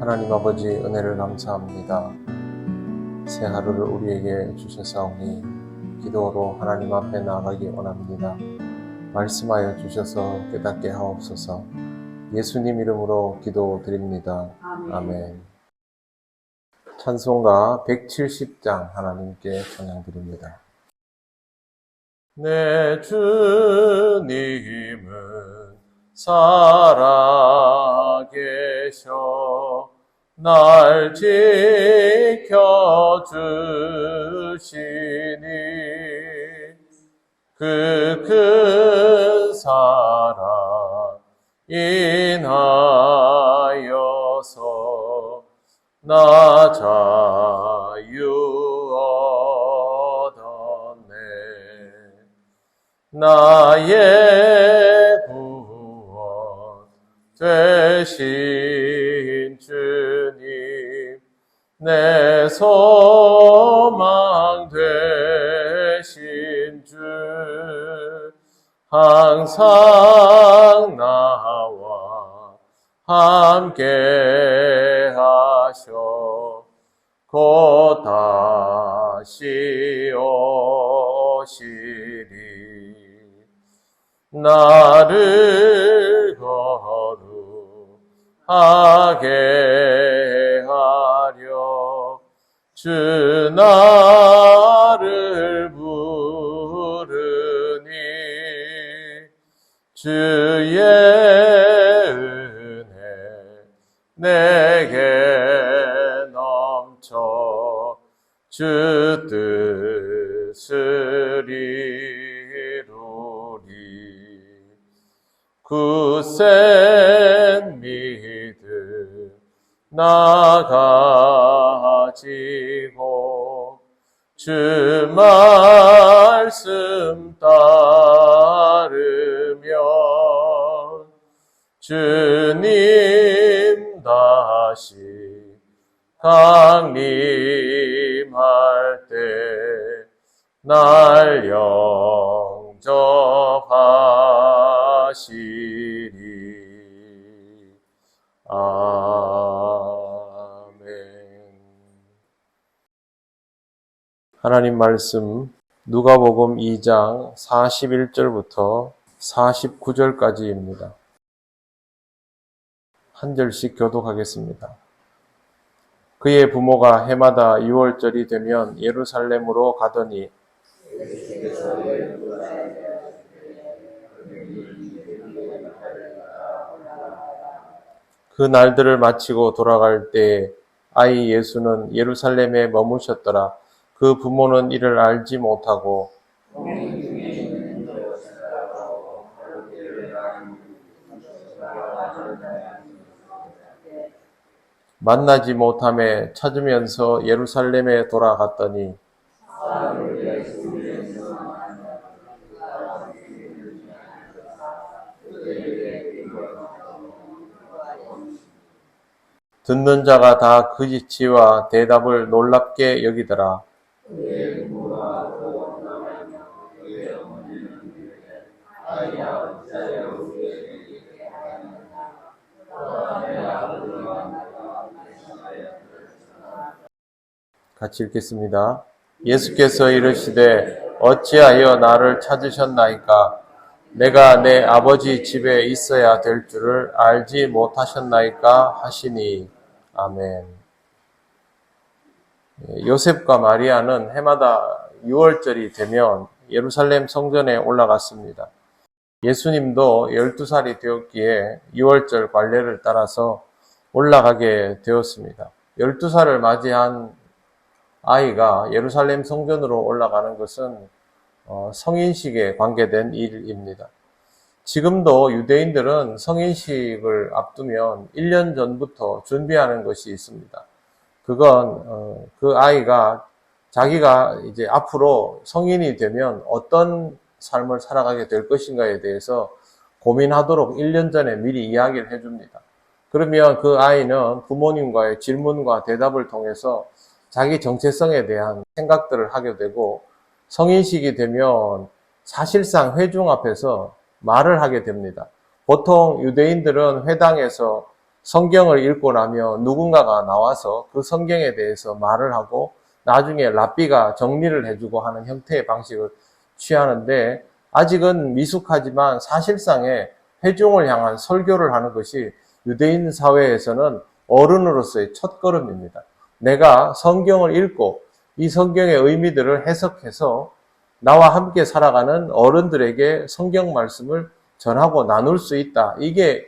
하나님 아버지 은혜를 감사합니다. 새 하루를 우리에게 주셨사오니 기도로 하나님 앞에 나아가기 원합니다. 말씀하여 주셔서 깨닫게 하옵소서. 예수님 이름으로 기도드립니다. 아멘. 찬송가 170장 하나님께 찬양드립니다. 내 주님은 살아계셔 날 지켜주시니 그 큰 사랑 인하여서 나 자유 얻었네. 나의 구원 되신 주님, 내 소망 되신 주, 항상 나와 함께 하셔 곧 다시 오시리. 나를 거룩하게 하려 주 나를 부르니 주의 은혜 내게 넘쳐 주 뜻을 이루리. 굳센 믿음 나가지고 주 말씀 따르며 주님 다시 강림할 때 날 영접하시리. 아멘. 하나님 말씀 누가복음 2장 41절부터 49절까지입니다. 한 절씩 교독하겠습니다. 그의 부모가 해마다 유월절이 되면 예루살렘으로 가더니 그 날들을 마치고 돌아갈 때 아이 예수는 예루살렘에 머무셨더라. 그 부모는 이를 알지 못하고 만나지 못함에 찾으면서 예루살렘에 돌아갔더니 듣는 자가 다 그 지치와 대답을 놀랍게 여기더라. 같이 읽겠습니다. 예수께서 이르시되 어찌하여 나를 찾으셨나이까? 내가 내 아버지 집에 있어야 될 줄을 알지 못하셨나이까? 하시니. 아멘. 요셉과 마리아는 해마다 6월절이 되면 예루살렘 성전에 올라갔습니다. 예수님도 12살이 되었기에 6월절 관례를 따라서 올라가게 되었습니다. 12살을 맞이한 아이가 예루살렘 성전으로 올라가는 것은 성인식에 관계된 일입니다. 지금도 유대인들은 성인식을 앞두면 1년 전부터 준비하는 것이 있습니다. 그건 그 아이가 자기가 이제 앞으로 성인이 되면 어떤 삶을 살아가게 될 것인가에 대해서 고민하도록 1년 전에 미리 이야기를 해줍니다. 그러면 그 아이는 부모님과의 질문과 대답을 통해서 자기 정체성에 대한 생각들을 하게 되고 성인식이 되면 사실상 회중 앞에서 말을 하게 됩니다. 보통 유대인들은 회당에서 성경을 읽고 나면 누군가가 나와서 그 성경에 대해서 말을 하고 나중에 랍비가 정리를 해주고 하는 형태의 방식을 취하는데, 아직은 미숙하지만 사실상의 회중을 향한 설교를 하는 것이 유대인 사회에서는 어른으로서의 첫걸음입니다. 내가 성경을 읽고 이 성경의 의미들을 해석해서 나와 함께 살아가는 어른들에게 성경 말씀을 전하고 나눌 수 있다. 이게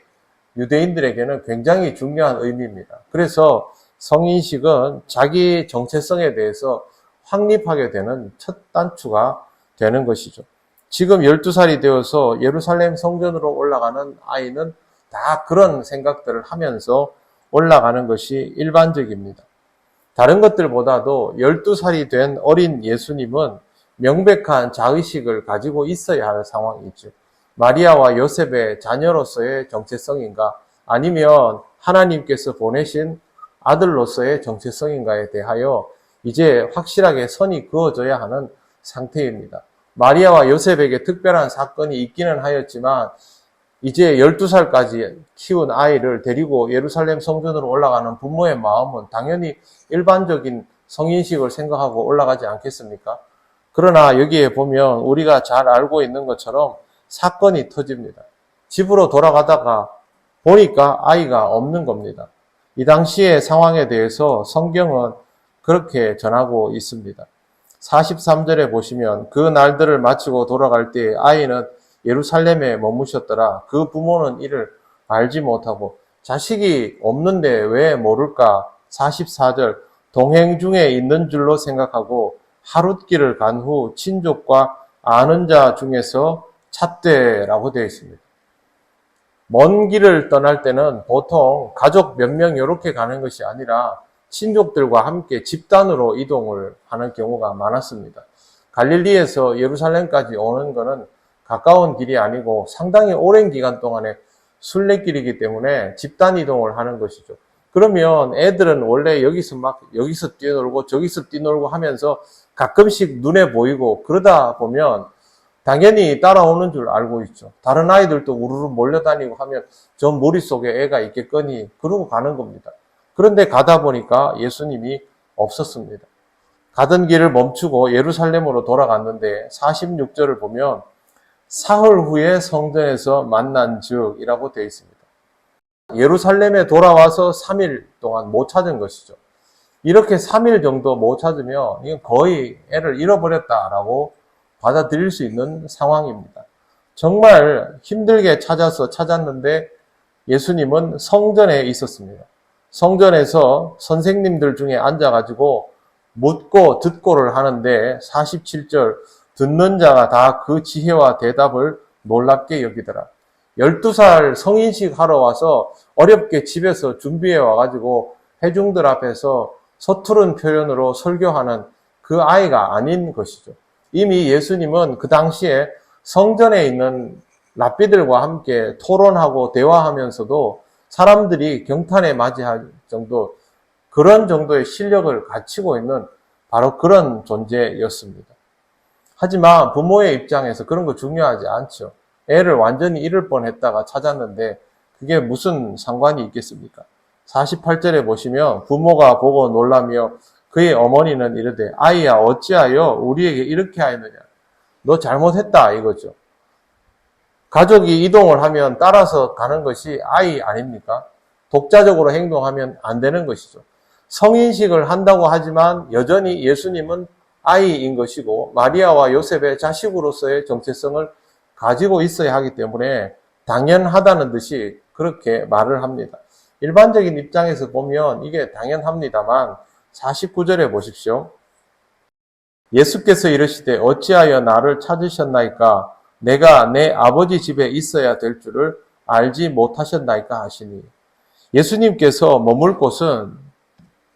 유대인들에게는 굉장히 중요한 의미입니다. 그래서 성인식은 자기 정체성에 대해서 확립하게 되는 첫 단추가 되는 것이죠. 지금 12살이 되어서 예루살렘 성전으로 올라가는 아이는 다 그런 생각들을 하면서 올라가는 것이 일반적입니다. 다른 것들보다도 12살이 된 어린 예수님은 명백한 자의식을 가지고 있어야 할 상황이죠. 마리아와 요셉의 자녀로서의 정체성인가, 아니면 하나님께서 보내신 아들로서의 정체성인가에 대하여 이제 확실하게 선이 그어져야 하는 상태입니다. 마리아와 요셉에게 특별한 사건이 있기는 하였지만 이제 12살까지 키운 아이를 데리고 예루살렘 성전으로 올라가는 부모의 마음은 당연히 일반적인 성인식을 생각하고 올라가지 않겠습니까? 그러나 여기에 보면 우리가 잘 알고 있는 것처럼 사건이 터집니다. 집으로 돌아가다가 보니까 아이가 없는 겁니다. 이 당시의 상황에 대해서 성경은 그렇게 전하고 있습니다. 43절에 보시면 그 날들을 마치고 돌아갈 때 아이는 예루살렘에 머무셨더라. 그 부모는 이를 알지 못하고. 자식이 없는데 왜 모를까? 44절 동행 중에 있는 줄로 생각하고 하룻길을 간 후 친족과 아는 자 중에서 찾되라고 되어 있습니다. 먼 길을 떠날 때는 보통 가족 몇 명 이렇게 가는 것이 아니라 친족들과 함께 집단으로 이동을 하는 경우가 많았습니다. 갈릴리에서 예루살렘까지 오는 것은 가까운 길이 아니고 상당히 오랜 기간 동안의 순례길이기 때문에 집단 이동을 하는 것이죠. 그러면 애들은 원래 여기서 뛰어놀고 저기서 뛰놀고 하면서 가끔씩 눈에 보이고 그러다 보면 당연히 따라오는 줄 알고 있죠. 다른 아이들도 우르르 몰려다니고 하면 저 머릿속에 애가 있겠거니 그러고 가는 겁니다. 그런데 가다 보니까 예수님이 없었습니다. 가던 길을 멈추고 예루살렘으로 돌아갔는데 46절을 보면 사흘 후에 성전에서 만난 즉이라고 되어 있습니다. 예루살렘에 돌아와서 3일 동안 못 찾은 것이죠. 이렇게 3일 정도 못 찾으면 이건 거의 애를 잃어버렸다라고 받아들일 수 있는 상황입니다. 정말 힘들게 찾았는데 예수님은 성전에 있었습니다. 성전에서 선생님들 중에 앉아가지고 묻고 듣고를 하는데 47절 듣는 자가 다 그 지혜와 대답을 놀랍게 여기더라. 12살 성인식 하러 와서 어렵게 집에서 준비해 와가지고 회중들 앞에서 서투른 표현으로 설교하는 그 아이가 아닌 것이죠. 이미 예수님은 그 당시에 성전에 있는 랍비들과 함께 토론하고 대화하면서도 사람들이 경탄에 맞이할 정도, 그런 정도의 실력을 갖추고 있는 바로 그런 존재였습니다. 하지만 부모의 입장에서 그런 거 중요하지 않죠. 애를 완전히 잃을 뻔했다가 찾았는데 그게 무슨 상관이 있겠습니까? 48절에 보시면 부모가 보고 놀라며 그의 어머니는 이르되 아이야 어찌하여 우리에게 이렇게 하였느냐. 너 잘못했다 이거죠. 가족이 이동을 하면 따라서 가는 것이 아이 아닙니까? 독자적으로 행동하면 안 되는 것이죠. 성인식을 한다고 하지만 여전히 예수님은 아이인 것이고 마리아와 요셉의 자식으로서의 정체성을 가지고 있어야 하기 때문에 당연하다는 듯이 그렇게 말을 합니다. 일반적인 입장에서 보면 이게 당연합니다만 49절에 보십시오. 예수께서 이르시되 어찌하여 나를 찾으셨나이까? 내가 내 아버지 집에 있어야 될 줄을 알지 못하셨나이까 하시니. 예수님께서 머물 곳은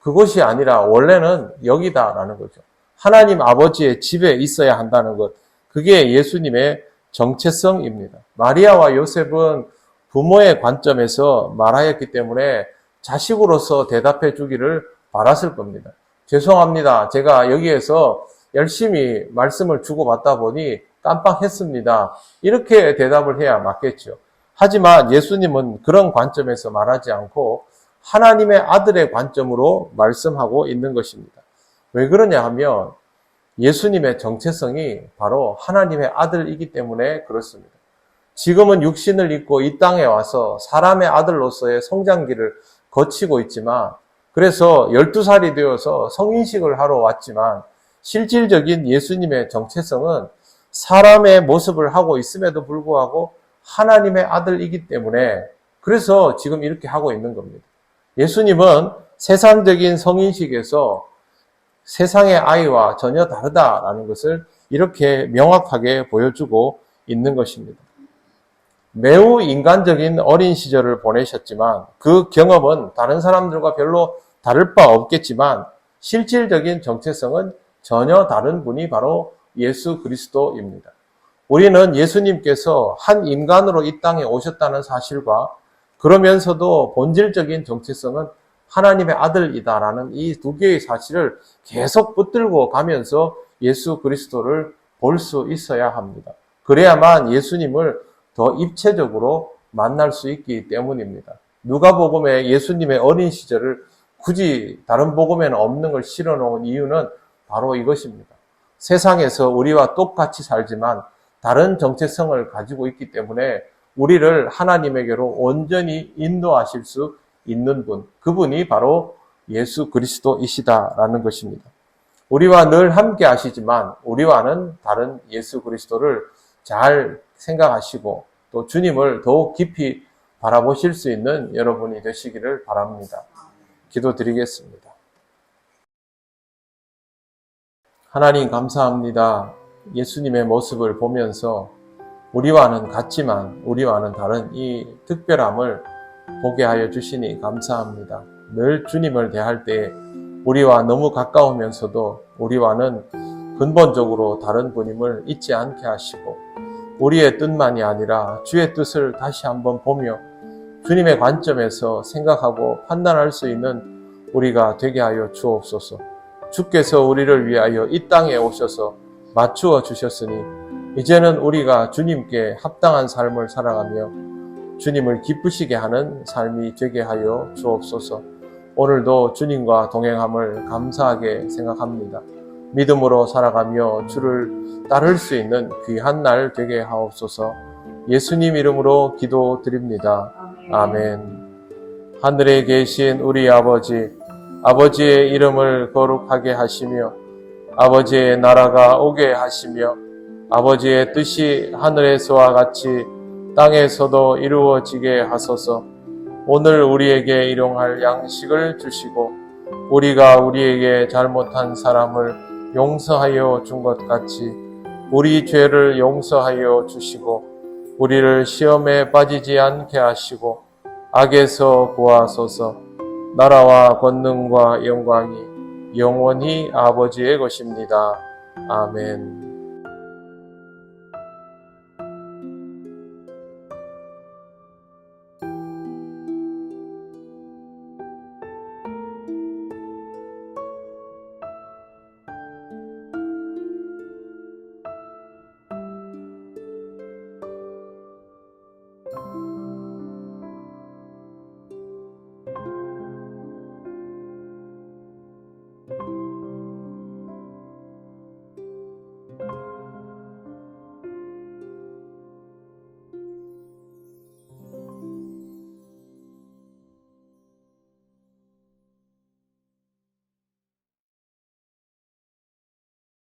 그곳이 아니라 원래는 여기다라는 거죠. 하나님 아버지의 집에 있어야 한다는 것. 그게 예수님의 정체성입니다. 마리아와 요셉은 부모의 관점에서 말하였기 때문에 자식으로서 대답해 주기를 바랐을 겁니다. 죄송합니다. 제가 여기에서 열심히 말씀을 주고받다 보니 깜빡했습니다. 이렇게 대답을 해야 맞겠죠. 하지만 예수님은 그런 관점에서 말하지 않고 하나님의 아들의 관점으로 말씀하고 있는 것입니다. 왜 그러냐 하면 예수님의 정체성이 바로 하나님의 아들이기 때문에 그렇습니다. 지금은 육신을 입고 이 땅에 와서 사람의 아들로서의 성장기를 거치고 있지만, 그래서 12살이 되어서 성인식을 하러 왔지만 실질적인 예수님의 정체성은 사람의 모습을 하고 있음에도 불구하고 하나님의 아들이기 때문에 그래서 지금 이렇게 하고 있는 겁니다. 예수님은 세상적인 성인식에서 세상의 아이와 전혀 다르다라는 것을 이렇게 명확하게 보여주고 있는 것입니다. 매우 인간적인 어린 시절을 보내셨지만 그 경험은 다른 사람들과 별로 다를 바 없겠지만 실질적인 정체성은 전혀 다른 분이 바로 예수 그리스도입니다. 우리는 예수님께서 한 인간으로 이 땅에 오셨다는 사실과 그러면서도 본질적인 정체성은 하나님의 아들이다라는 이 두 개의 사실을 계속 붙들고 가면서 예수 그리스도를 볼 수 있어야 합니다. 그래야만 예수님을 더 입체적으로 만날 수 있기 때문입니다. 누가복음에 예수님의 어린 시절을 굳이 다른 복음에는 없는 걸 실어 놓은 이유는 바로 이것입니다. 세상에서 우리와 똑같이 살지만 다른 정체성을 가지고 있기 때문에 우리를 하나님에게로 온전히 인도하실 수 있는 분, 그분이 바로 예수 그리스도이시다라는 것입니다. 우리와 늘 함께 하시지만 우리와는 다른 예수 그리스도를 잘 생각하시고 또 주님을 더욱 깊이 바라보실 수 있는 여러분이 되시기를 바랍니다. 기도드리겠습니다. 하나님 감사합니다. 예수님의 모습을 보면서 우리와는 같지만 우리와는 다른 이 특별함을 보게 하여 주시니 감사합니다. 늘 주님을 대할 때 우리와 너무 가까우면서도 우리와는 근본적으로 다른 분임을 잊지 않게 하시고 우리의 뜻만이 아니라 주의 뜻을 다시 한번 보며 주님의 관점에서 생각하고 판단할 수 있는 우리가 되게 하여 주옵소서. 주께서 우리를 위하여 이 땅에 오셔서 맞추어 주셨으니 이제는 우리가 주님께 합당한 삶을 살아가며 주님을 기쁘시게 하는 삶이 되게 하여 주옵소서. 오늘도 주님과 동행함을 감사하게 생각합니다. 믿음으로 살아가며 주를 따를 수 있는 귀한 날 되게 하옵소서. 예수님 이름으로 기도드립니다. 아멘. 하늘에 계신 우리 아버지, 아버지의 이름을 거룩하게 하시며 아버지의 나라가 오게 하시며 아버지의 뜻이 하늘에서와 같이 땅에서도 이루어지게 하소서. 오늘 우리에게 일용할 양식을 주시고 우리가 우리에게 잘못한 사람을 용서하여 준 것 같이 우리 죄를 용서하여 주시고 우리를 시험에 빠지지 않게 하시고 악에서 구하소서. 나라와 권능과 영광이 영원히 아버지의 것입니다. 아멘.